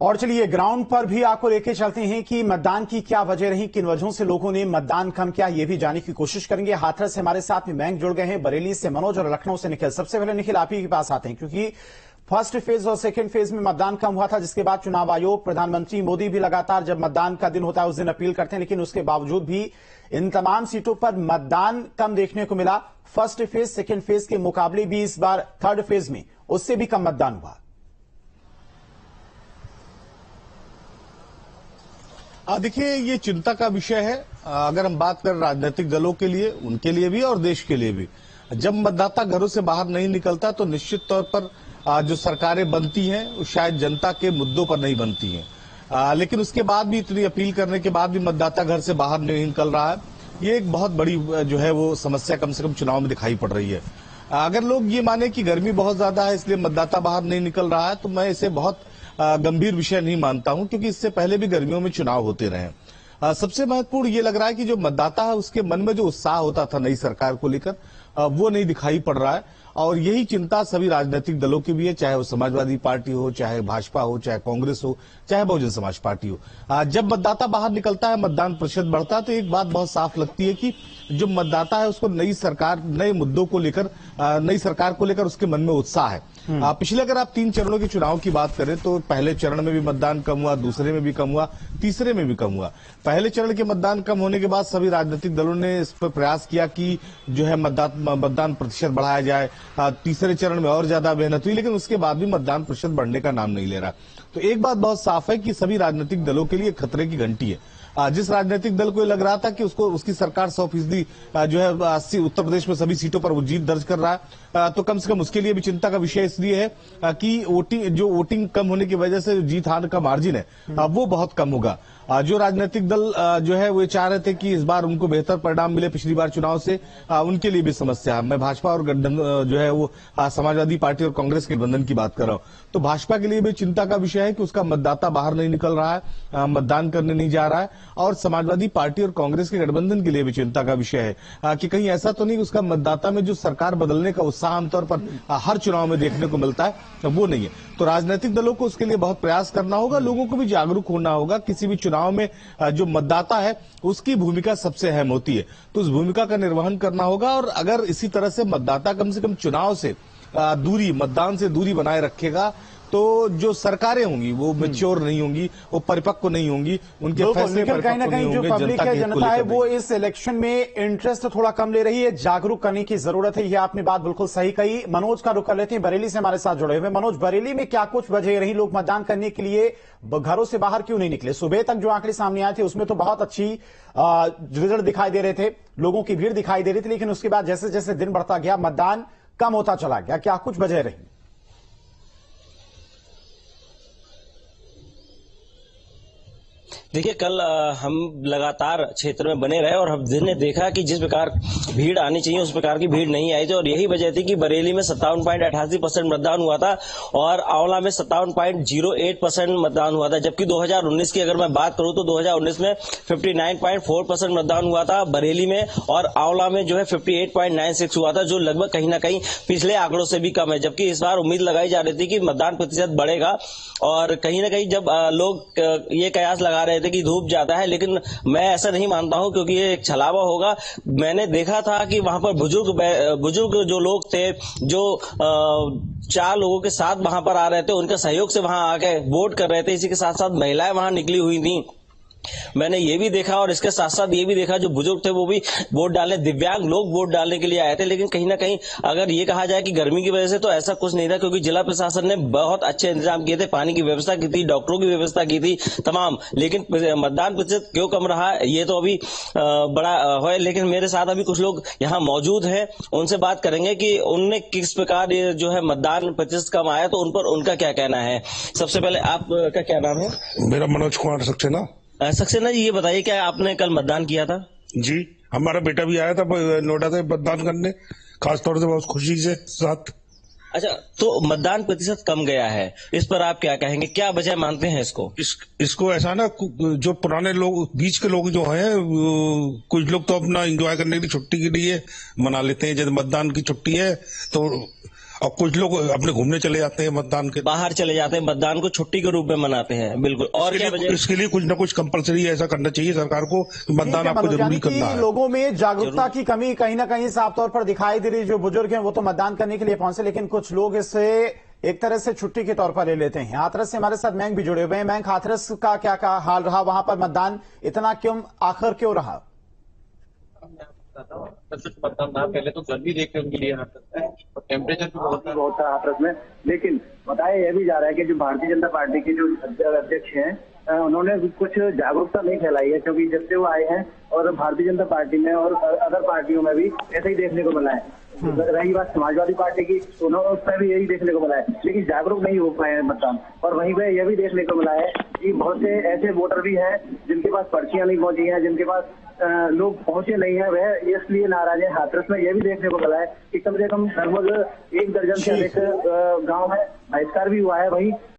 और चलिए ग्राउंड पर भी आपको लेके चलते हैं कि मतदान की क्या वजह रही, किन वजहों से लोगों ने मतदान कम किया, ये भी जानने की कोशिश करेंगे। हाथरस से हमारे साथ में बैंक जुड़ गए हैं, बरेली से मनोज और लखनऊ से निखिल। सबसे पहले निखिल आप ही के पास आते हैं, क्योंकि फर्स्ट फेज और सेकंड फेज में मतदान कम हुआ था, जिसके बाद चुनाव आयोग, प्रधानमंत्री मोदी भी लगातार जब मतदान का दिन होता है उस दिन अपील करते हैं, लेकिन उसके बावजूद भी इन तमाम सीटों पर मतदान कम देखने को मिला। फर्स्ट फेज सेकंड फेज के मुकाबले भी इस बार थर्ड फेज में उससे भी कम मतदान हुआ। देखिए, ये चिंता का विषय है। अगर हम बात करें राजनीतिक दलों के लिए, उनके लिए भी और देश के लिए भी, जब मतदाता घरों से बाहर नहीं निकलता तो निश्चित तौर पर जो सरकारें बनती हैं वो शायद जनता के मुद्दों पर नहीं बनती हैं। लेकिन उसके बाद भी, इतनी अपील करने के बाद भी मतदाता घर से बाहर नहीं निकल रहा है। ये एक बहुत बड़ी जो है वो समस्या कम से कम चुनाव में दिखाई पड़ रही है। अगर लोग ये माने कि गर्मी बहुत ज्यादा है इसलिए मतदाता बाहर नहीं निकल रहा है, तो मैं इसे बहुत गंभीर विषय नहीं मानता हूं, क्योंकि इससे पहले भी गर्मियों में चुनाव होते रहे। सबसे महत्वपूर्ण ये लग रहा है कि जो मतदाता है उसके मन में जो उत्साह होता था नई सरकार को लेकर, वो नहीं दिखाई पड़ रहा है। और यही चिंता सभी राजनीतिक दलों की भी है, चाहे वो समाजवादी पार्टी हो, चाहे भाजपा हो, चाहे कांग्रेस हो, चाहे बहुजन समाज पार्टी हो। जब मतदाता बाहर निकलता है, मतदान प्रतिशत बढ़ता है, तो एक बात बहुत साफ लगती है कि जो मतदाता है उसको नई सरकार, नए मुद्दों को लेकर, नई सरकार को लेकर उसके मन में उत्साह है। पिछले अगर आप 3 चरणों के चुनाव की बात करें तो पहले चरण में भी मतदान कम हुआ, दूसरे में भी कम हुआ, तीसरे में भी कम हुआ। पहले चरण के मतदान कम होने के बाद सभी राजनीतिक दलों ने इस पर प्रयास किया कि जो है मतदान प्रतिशत बढ़ाया जाए। तीसरे चरण में और ज्यादा मेहनत हुई, लेकिन उसके बाद भी मतदान प्रतिशत बढ़ने का नाम नहीं ले रहा। तो एक बात बहुत साफ है कि सभी राजनीतिक दलों के लिए खतरे की घंटी है। जिस राजनीतिक दल को लग रहा था कि उसकी सरकार 100% जो है 80 उत्तर प्रदेश में सभी सीटों पर वो जीत दर्ज कर रहा है, तो कम से कम उसके लिए भी चिंता का विषय इसलिए है कि वोटिंग कम होने की वजह से जीत हार का मार्जिन है वो बहुत कम होगा। जो राजनीतिक दल जो है वो चाह रहे थे कि इस बार उनको बेहतर परिणाम मिले पिछली बार चुनाव से, उनके लिए भी समस्या है। मैं भाजपा और जो है वो समाजवादी पार्टी और कांग्रेस के गठबंधन की बात कर रहा हूं। तो भाजपा के लिए भी चिंता का विषय है कि उसका मतदाता बाहर नहीं निकल रहा है, मतदान करने नहीं जा रहा है। और समाजवादी पार्टी और कांग्रेस के गठबंधन के लिए भी चिंता का विषय है कि कहीं ऐसा तो नहीं उसका मतदाता में जो सरकार बदलने का उत्साह आमतौर पर हर चुनाव में देखने को मिलता है वो नहीं है। तो राजनीतिक दलों को उसके लिए बहुत प्रयास करना होगा, लोगों को भी जागरूक होना होगा। किसी भी चुनाव में जो मतदाता है उसकी भूमिका सबसे अहम होती है, तो उस भूमिका का निर्वहन करना होगा। और अगर इसी तरह से मतदाता कम से कम चुनाव से दूरी, मतदान से दूरी बनाए रखेगा, तो जो सरकारें होंगी वो मैच्योर नहीं होंगी, वो परिपक्व नहीं होंगी, उनके फैसले कहीं ना कहीं जो पब्लिक है, जनता है, वो इस इलेक्शन में इंटरेस्ट थोड़ा कम ले रही है। जागरूक करने की जरूरत है, ये आपने बात बिल्कुल सही कही। मनोज का रुख कर लेते हैं, बरेली से हमारे साथ जुड़े हुए। मनोज, बरेली में क्या कुछ वजह रही, लोग मतदान करने के लिए घरों से बाहर क्यों नहीं निकले? सुबह तक जो आंकड़े सामने आए थे उसमें तो बहुत अच्छी रिजल्ट दिखाई दे रहे थे, लोगों की भीड़ दिखाई दे रही थी, लेकिन उसके बाद जैसे जैसे दिन बढ़ता गया मतदान कम होता चला गया। क्या कुछ वजह रही? देखिए, कल हम लगातार क्षेत्र में बने रहे और हमने देखा कि जिस प्रकार भीड़ आनी चाहिए उस प्रकार की भीड़ नहीं आई थी। और यही वजह थी कि बरेली में 57.88% मतदान हुआ था और आंवला में 57.08% मतदान हुआ था। जबकि 2019 की अगर मैं बात करूं तो 2019 में 59.4% मतदान हुआ था बरेली में, और आंवला में जो है 58.96 हुआ था, जो लगभग कहीं ना कहीं पिछले आंकड़ों से भी कम है। जबकि इस बार उम्मीद लगाई जा रही थी कि मतदान प्रतिशत बढ़ेगा, और कहीं ना कहीं जब लोग ये कयास लगा रहे थे कि धूप जाता है, लेकिन मैं ऐसा नहीं मानता हूं, क्योंकि ये एक छलावा होगा। मैंने देखा था कि वहां पर बुजुर्ग जो लोग थे, जो 4 लोगों के साथ वहां पर आ रहे थे, उनके सहयोग से वहां आके वोट कर रहे थे। इसी के साथ साथ महिलाएं वहां निकली हुई थी, मैंने ये भी देखा। और इसके साथ साथ ये भी देखा जो बुजुर्ग थे वो भी वोट डालने, दिव्यांग लोग वोट डालने के लिए आए थे। लेकिन कहीं ना कहीं अगर ये कहा जाए कि गर्मी की वजह से, तो ऐसा कुछ नहीं था, क्योंकि जिला प्रशासन ने बहुत अच्छे इंतजाम किए थे, पानी की व्यवस्था की थी, डॉक्टरों की व्यवस्था की थी तमाम। लेकिन मतदान प्रतिशत क्यों कम रहा ये तो अभी बड़ा है। लेकिन मेरे साथ अभी कुछ लोग यहाँ मौजूद हैं, उनसे बात करेंगे कि उनने किस प्रकार ये जो है मतदान प्रतिशत कम आया, तो उन पर उनका क्या कहना है। सबसे पहले आपका क्या नाम है? मेरा मनोज कुमार सक्सेना। सक्सेना जी, ये बताइए क्या आपने कल मतदान किया था? जी, हमारा बेटा भी आया था नोएडा से मतदान करने, खासतौर से बहुत खुशी से साथ। अच्छा, तो मतदान प्रतिशत कम गया है, इस पर आप क्या कहेंगे, क्या वजह मानते हैं इसको? इसको ऐसा ना, जो पुराने लोग, बीच के लोग जो हैं, कुछ लोग तो अपना एंजॉय करने की छुट्टी के लिए मना लेते हैं। जब मतदान की छुट्टी है तो और कुछ लोग अपने घूमने चले जाते हैं मतदान के, बाहर चले जाते हैं, मतदान को छुट्टी के रूप में मनाते हैं। बिल्कुल। और क्या वजह? इसके लिए कुछ न कुछ कंपलसरी ऐसा करना चाहिए सरकार को कि मतदान आपको जरूरी करना है। लोगों में जागरूकता की कमी कहीं ना कहीं साफ तौर पर दिखाई दे रही। जो बुजुर्ग हैं वो तो मतदान करने के लिए पहुंचे, लेकिन कुछ लोग इसे एक तरह से छुट्टी के तौर पर ले लेते हैं। हाथरस से हमारे साथ मैंग भी जुड़े हुए हैं। मैंग, हाथरस का क्या हाल रहा? वहां पर मतदान इतना आखिर क्यों रहा? मतदान था, पहले तो गर्मी देखने को मिली और टेम्परेचर भी बहुत था हाथरस में। लेकिन बताया यह भी जा रहा है कि जो भारतीय जनता पार्टी के जो अध्यक्ष हैं उन्होंने कुछ जागरूकता नहीं फैलाई है, क्योंकि जब से वो आए हैं और भारतीय जनता पार्टी में और अदर पार्टियों में भी ऐसा ही देखने को मिला है। रही बात समाजवादी पार्टी की, उन्होंने उसमें भी यही देखने को मिला है, लेकिन जागरूक नहीं हो पाए हैं मतदान। और वहीं पे यह भी देखने को मिला है कि बहुत से ऐसे वोटर भी हैं जिनके पास पर्चियां नहीं पहुंची हैं, जिनके पास लोग पहुंचे नहीं है, वह इसलिए नाराज है। हाथरस में यह भी देखने को मिला है कि कम से कम लगभग 1 दर्जन से अधिक गांव में बहिष्कार भी हुआ है। वहीं